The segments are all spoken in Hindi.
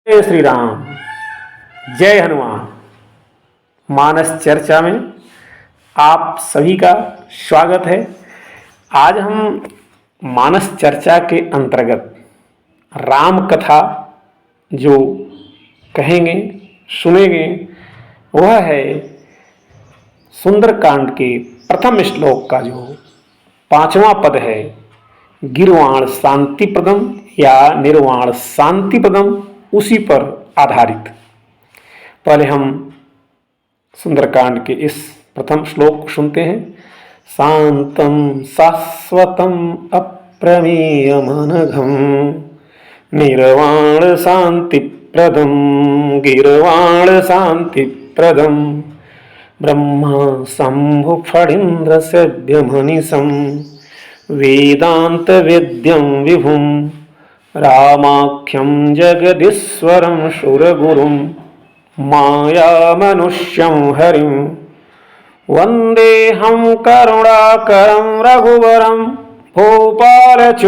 जय श्री राम। जय हनुमान। मानस चर्चा में आप सभी का स्वागत है। आज हम मानस चर्चा के अंतर्गत राम कथा जो कहेंगे सुनेंगे वह है सुंदरकांड के प्रथम श्लोक का जो 5वां पद है, गिरवाण शांति प्रदम या निर्वाण शांति प्रदम, उसी पर आधारित। पहले हम सुंदरकांड के इस प्रथम श्लोक को सुनते हैं। शांतम शाश्वतम अप्रमेयमनघम निर्वाण शांति प्रदम गिरवाण शांति प्रदम ब्रह्मा शंभु फणीन्द्र सेव्यमनिशं वेदांत वेद्यं विभुं रामाख्यं जगदीश्वरं सुरगुरुं मायामनुष्यं हरिं वन्देऽहं करुणाकरं रघुवरं भोपालचूडामणिं।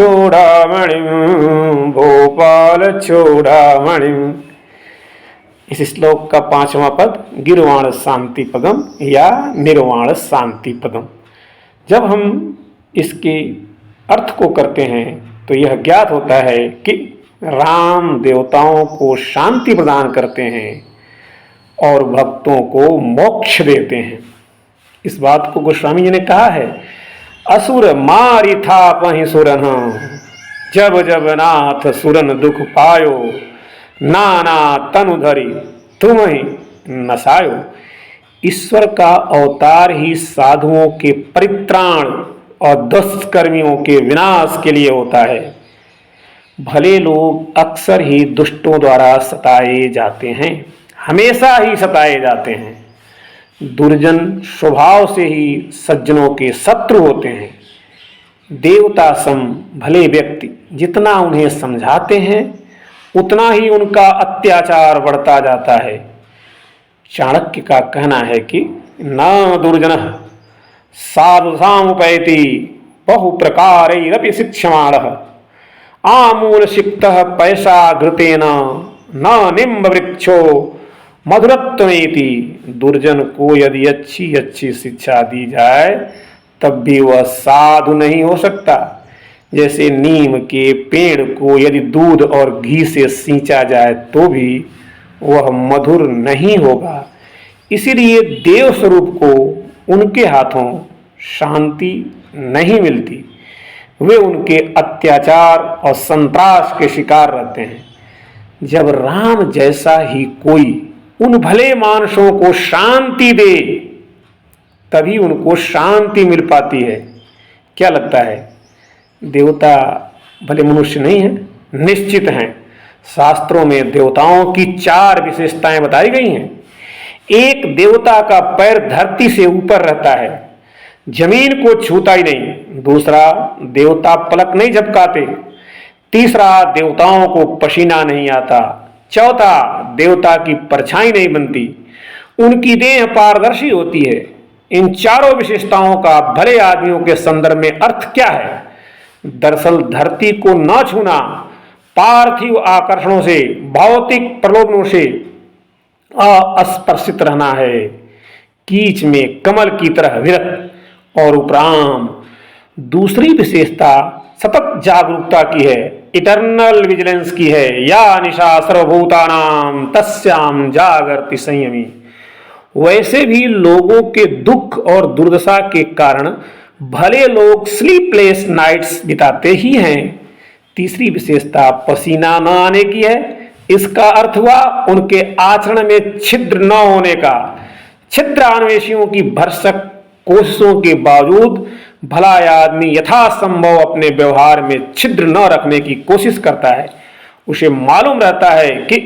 इस श्लोक का 5वां पद गिरवाण शांति पदम या निर्वाण शांति पदम। जब हम इसके अर्थ को करते हैं तो यह ज्ञात होता है कि राम देवताओं को शांति प्रदान करते हैं और भक्तों को मोक्ष देते हैं। इस बात को गोस्वामी जी ने कहा है, असुर मारि थापहि सुरन जब जब नाथ सुरन दुख पायो नाना तनु धरि तुम ही नसायो। ईश्वर का अवतार ही साधुओं के परित्राण और दुष्कर्मियों के विनाश के लिए होता है। भले लोग अक्सर ही दुष्टों द्वारा सताए जाते हैं, हमेशा ही सताए जाते हैं। दुर्जन स्वभाव से ही सज्जनों के शत्रु होते हैं। देवता सम भले व्यक्ति जितना उन्हें समझाते हैं उतना ही उनका अत्याचार बढ़ता जाता है। चाणक्य का कहना है कि न दुर्जनः साधुसामुपैति बहु प्रकारैरपि शिक्ष्यमाणः आमूलसिक्तः पैसा घृतेन न निम्बवृक्षो मधुरत्वमेति। दुर्जन को यदि अच्छी अच्छी शिक्षा दी जाए तब भी वह साधु नहीं हो सकता। जैसे नीम के पेड़ को यदि दूध और घी से सींचा जाए तो भी वह मधुर नहीं होगा। इसीलिए देव स्वरूप को उनके हाथों शांति नहीं मिलती, वे उनके अत्याचार और संतरास के शिकार रहते हैं। जब राम जैसा ही कोई उन भले मानसों को शांति दे तभी उनको शांति मिल पाती है। क्या लगता है, देवता भले मनुष्य नहीं है? निश्चित हैं। शास्त्रों में देवताओं की 4 विशेषताएं बताई गई हैं। एक, देवता का पैर धरती से ऊपर रहता है, जमीन को छूता ही नहीं। दूसरा, देवता पलक नहीं झपकाते। तीसरा, देवताओं को पसीना नहीं आता। चौथा, देवता की परछाई नहीं बनती, उनकी देह पारदर्शी होती है। इन चारों विशेषताओं का भले आदमियों के संदर्भ में अर्थ क्या है? दरअसल धरती को न छूना, पार्थिव आकर्षणों से, भौतिक प्रलोभनों से अस्पर्शित रहना है, कीच में कमल की तरह विरत और उपराम। दूसरी विशेषता सतत जागरूकता की है, इटर्नल विजिलेंस की है। या निशा सर्वभूतानां तस्याम जागर्ति संयमी। वैसे भी लोगों के दुख और दुर्दशा के कारण भले लोग स्लीपलेस नाइट्स बिताते ही हैं। तीसरी विशेषता पसीना न आने की है। इसका अर्थ हुआ उनके आचरण में छिद्र न होने का। छिद्रान्वेषियों की भरसक कोशिशों के बावजूद भला आदमी यथासंभव अपने व्यवहार में छिद्र न रखने की कोशिश करता है। उसे मालूम रहता है कि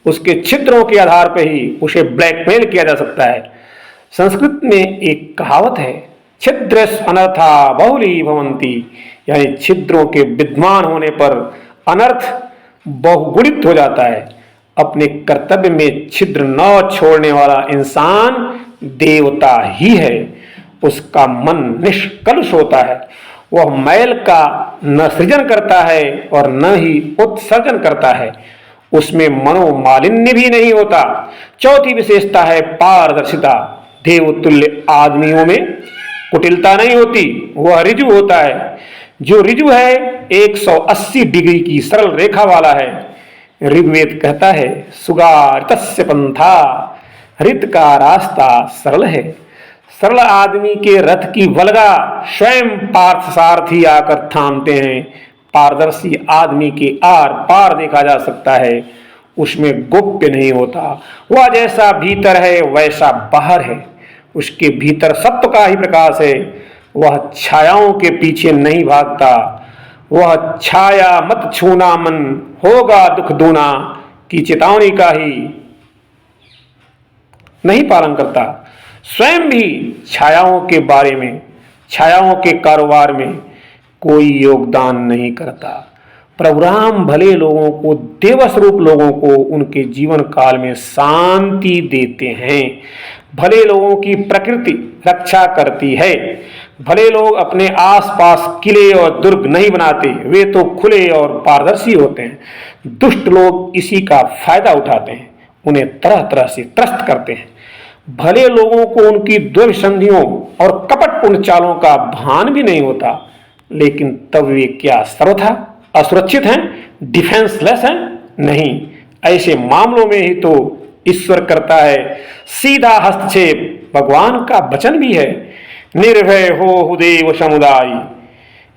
उसके छिद्रों के आधार पर ही उसे ब्लैकमेल किया जा सकता है। संस्कृत में एक कहावत है, छिद्रस् अनर्था बहुली भवन्ति, यानी छिद्रों के विद्यमान होने पर अनर्थ बहुगुणित हो जाता है। अपने कर्तव्य में छिद्र न छोड़ने वाला इंसान देवता ही है। उसका मन निष्कलुष होता है। वह मैल का न सृजन करता है और न ही उत्सर्जन करता है। उसमें मनोमालिन्य भी नहीं होता। चौथी विशेषता है पारदर्शिता। देवतुल्य आदमियों में कुटिलता नहीं होती, वह ऋजु होता है। जो ऋजु है 180 डिग्री की सरल रेखा वाला है। ऋग्वेद कहता है सुगारितस्य पंथा, ऋत का रास्ता सरल है। सरल आदमी के रथ की वल्गा स्वयं पार्थ सारथी आकर थामते हैं। पारदर्शी आदमी के आर पार देखा जा सकता है, उसमें गोप्य नहीं होता। वह जैसा भीतर है वैसा बाहर है, उसके भीतर सत्व का ही प्रकाश है। वह छायाओं के पीछे नहीं भागता। वह छाया मत छूना मन होगा दुख दूना की चेतावनी का ही नहीं पालन करता। स्वयं भी छायाओं के बारे में, छायाओं के कारोबार में कोई योगदान नहीं करता। प्रभु राम भले लोगों को, देवस्वरूप लोगों को उनके जीवन काल में शांति देते हैं। भले लोगों की प्रकृति रक्षा करती है। भले लोग अपने आसपास किले और दुर्ग नहीं बनाते, वे तो खुले और पारदर्शी होते हैं। दुष्ट लोग इसी का फायदा उठाते हैं, उन्हें तरह तरह से त्रस्त करते हैं। भले लोगों को उनकी दुर्संधियों और कपटपूर्ण चालों का भान भी नहीं होता, लेकिन तब वे क्या सर्वथा असुरक्षित हैं, डिफेंसलेस हैं? नहीं, ऐसे मामलों में ही तो ईश्वर करता है सीधा हस्तक्षेप। भगवान का वचन भी है निर्भय हो देव समुदाय।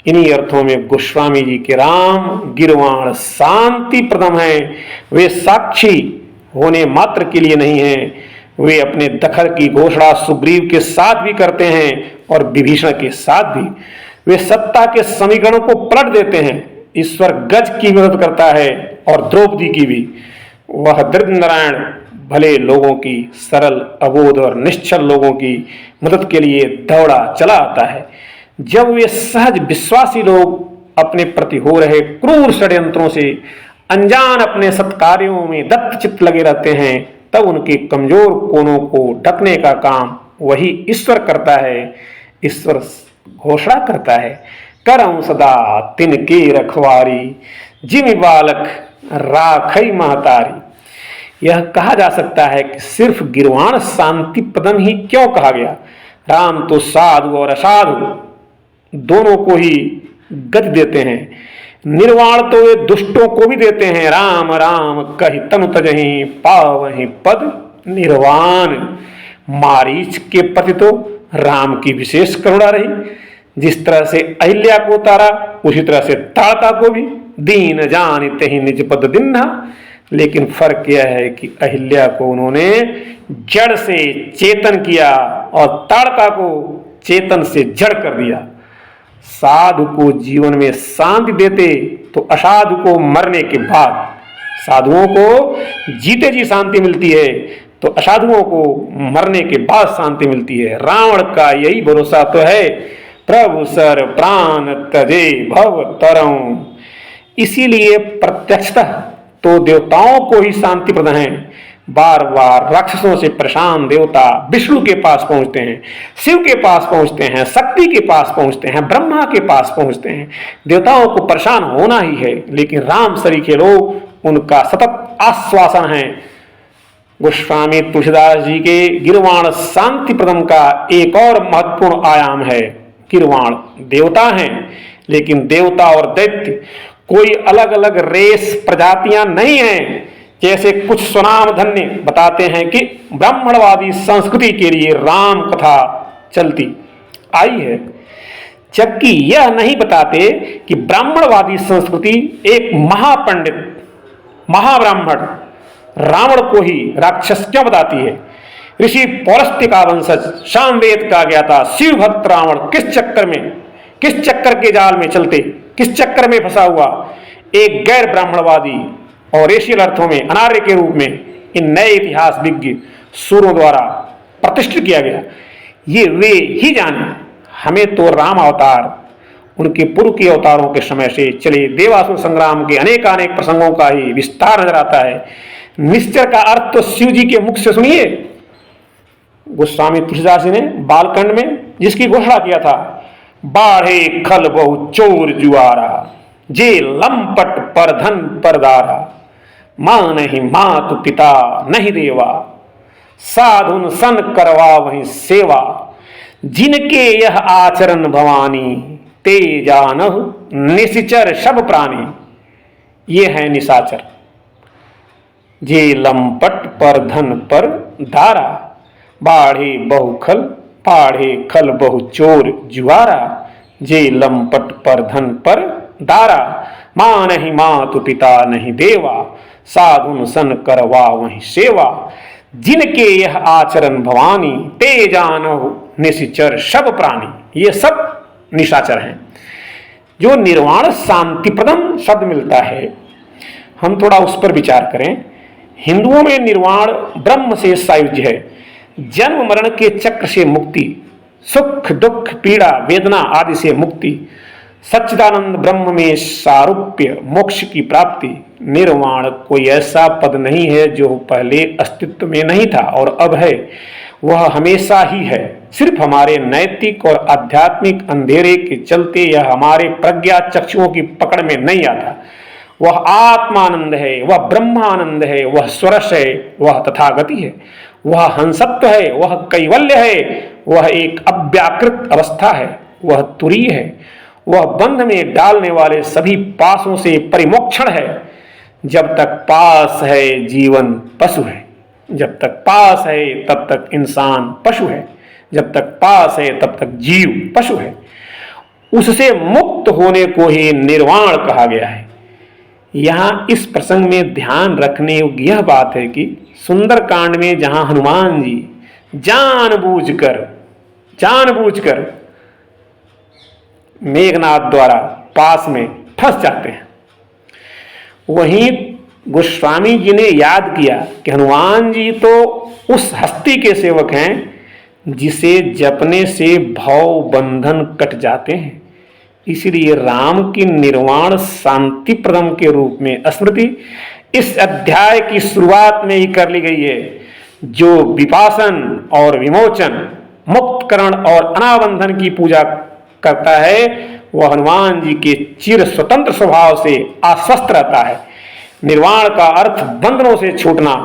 इन्हीं अर्थों में गोस्वामी जी के राम गिरवाण शांति प्रदम है। वे साक्षी होने मात्र के लिए नहीं हैं, वे अपने दखल की घोषणा सुग्रीव के साथ भी करते हैं और विभीषण के साथ भी। वे सत्ता के समीकरणों को पलट देते हैं। ईश्वर गज की मदद करता है और द्रौपदी की भी। वह दृढ़नारायण भले लोगों की, सरल अबोध और निश्चल लोगों की मदद के लिए दौड़ा चला आता है। जब वे सहज विश्वासी लोग अपने प्रति हो रहे क्रूर षड्यंत्रों से अनजान अपने सत्कार्यों में दत्तचित्त लगे रहते हैं, तब उनके कमजोर कोनों को ढकने का काम वही ईश्वर करता है। ईश्वर घोषणा करता है करऊं सदा तिनके रखवारी, जिमि बालक राखई महतारी। यह कहा जा सकता है कि सिर्फ गिरवाण शांति प्रदम ही क्यों कहा गया। राम तो साधु और असाधु दोनों को ही गति देते हैं। निर्वाण तो वे दुष्टों को भी देते हैं। राम राम कहि तनु तजहि, पावहि पद निर्वाण। मारीच के प्रति तो राम की विशेष करुणा रही। जिस तरह से अहिल्या को उतारा, उसी तरह से ताड़का को भी। दीन जान तहि निज पद दिन्हा। लेकिन फर्क यह है कि अहिल्या को उन्होंने जड़ से चेतन किया और ताड़का को चेतन से जड़ कर दिया। साधु को जीवन में शांति देते तो असाधु को मरने के बाद, साधुओं को जीते जी शांति मिलती है तो असाधुओं को मरने के बाद शांति मिलती है। रावण का यही भरोसा तो है, प्रभु सर प्राण तजे भव तरऊं। इसीलिए प्रत्यक्षतः तो देवताओं को ही शांति प्रदान है। बार बार राक्षसों से परेशान देवता विष्णु के पास पहुंचते हैं, शिव के पास पहुंचते हैं, शक्ति के पास पहुंचते हैं, ब्रह्मा के पास पहुंचते हैं। देवताओं को परेशान होना ही है, लेकिन राम सरीखे लोग उनका सतत आश्वासन है। गोस्वामी तुलसीदास जी के गिरवाण शांति प्रदम का एक और महत्वपूर्ण आयाम है। गिरवाण देवता हैं, लेकिन देवता और दैत्य कोई अलग अलग रेस प्रजातियां नहीं हैं। जैसे कुछ स्वनाम धन्य बताते हैं कि ब्राह्मणवादी संस्कृति के लिए राम कथा चलती आई है, जबकि यह नहीं बताते कि ब्राह्मणवादी संस्कृति एक महापंडित महाब्राह्मण रावण को ही राक्षस क्यों बताती है। ऋषि पौलस्त्य का वंशज, सामवेद का ज्ञाता शिव भक्त रावण किस चक्कर के जाल में चलते, किस चक्कर में फंसा हुआ एक गैर ब्राह्मणवादी और रेशियल अर्थों में अनार्य के रूप में इन नए इतिहास विज्ञ सूरों द्वारा प्रतिष्ठित किया गया। ये वे ही जाने। हमें तो राम अवतार, उनके पूर्व के अवतारों के समय से चले देवासुर संग्राम के अनेकानेक प्रसंगों का ही विस्तार नजर आता है। निश्चर का अर्थ तो शिव जी के मुख से सुनिए। गोस्वामी तुलसीदास जी ने बालखंड में जिसकी घोषणा किया था, बाढ़े खल बहु चोर जुआरा, जे लंपट पर धन परदारा। मानहि मातु पिता नहीं देवा, साधुन सन करवा वहीं सेवा, जिनके यह आचरण भवानी, ते जानहु निशिचर सब प्राणी। ये है निशाचर। जे लंपट पर धन पर दारा, बाढ़े बहु खल पाढ़े खल बहु चोर जुआरा। जे लंपट पर धन पर दारा, मानहि मातु पिता नहीं देवा, साधुन सन करवा वहीं सेवा, जिनके यह आचरण भवानी, ते जानहु निशिचर सब प्राणी। ये सब निशाचर हैं। जो निर्वाण शांति प्रदम शब्द मिलता है, हम थोड़ा उस पर विचार करें। हिंदुओं में निर्वाण ब्रह्म से सायुज्य है, जन्म मरण के चक्र से मुक्ति, सुख दुख पीड़ा वेदना आदि से मुक्ति, सच्चिदानंद ब्रह्म में सारूप्य मोक्ष की प्राप्ति। निर्वाण कोई ऐसा पद नहीं है जो पहले अस्तित्व में नहीं था और अब है, वह हमेशा ही है। सिर्फ हमारे नैतिक और आध्यात्मिक अंधेरे के चलते यह हमारे प्रज्ञा चक्षुओं की पकड़ में नहीं आता। वह आत्मानंद है, वह ब्रह्मानंद है, वह स्वरस है, वह तथागति है, वह हंसत्व है, वह कैवल्य है, वह एक अव्याकृत अवस्था है, वह तुरीय है, वह बंध में डालने वाले सभी पासों से परिमोक्षण है। जब तक पास है जीवन पशु है, जब तक पास है तब तक इंसान पशु है, जब तक पास है तब तक जीव पशु है। उससे मुक्त होने को ही निर्वाण कहा गया है। यहाँ इस प्रसंग में ध्यान रखने योग्य यह बात है कि सुंदरकांड में जहाँ हनुमान जी जानबूझकर मेघनाथ द्वारा पास में फंस जाते हैं, वहीं गोस्वामी जी ने याद किया कि हनुमान जी तो उस हस्ती के सेवक हैं जिसे जपने से भव बंधन कट जाते हैं। इसलिए राम की निर्वाण शांति प्रदम के रूप में स्मृति इस अध्याय की शुरुआत में ही कर ली गई है। जो विपासन और विमोचन, मुक्तकरण और अनाबंधन की पूजा करता है, वह हनुमान जी के चिर स्वतंत्र स्वभाव से आश्वस्त रहता है। निर्वाण का अर्थ बंधनों से छूटना,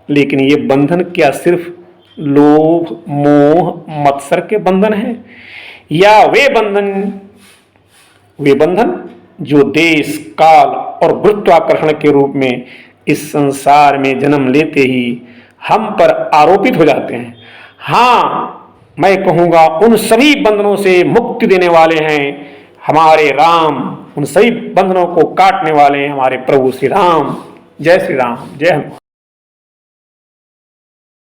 लेकिन ये बंधन क्या सिर्फ लोभ मोह मत्सर के बंधन हैं, या वे बंधन जो देश काल और गुरुत्वाकर्षण के रूप में इस संसार में जन्म लेते ही हम पर आरोपित हो जाते हैं। हाँ, मैं कहूँगा उन सभी बंधनों से मुक्ति देने वाले हैं हमारे राम, उन सभी बंधनों को काटने वाले हैं हमारे प्रभु श्री राम। जय श्री राम, जय हनुमान।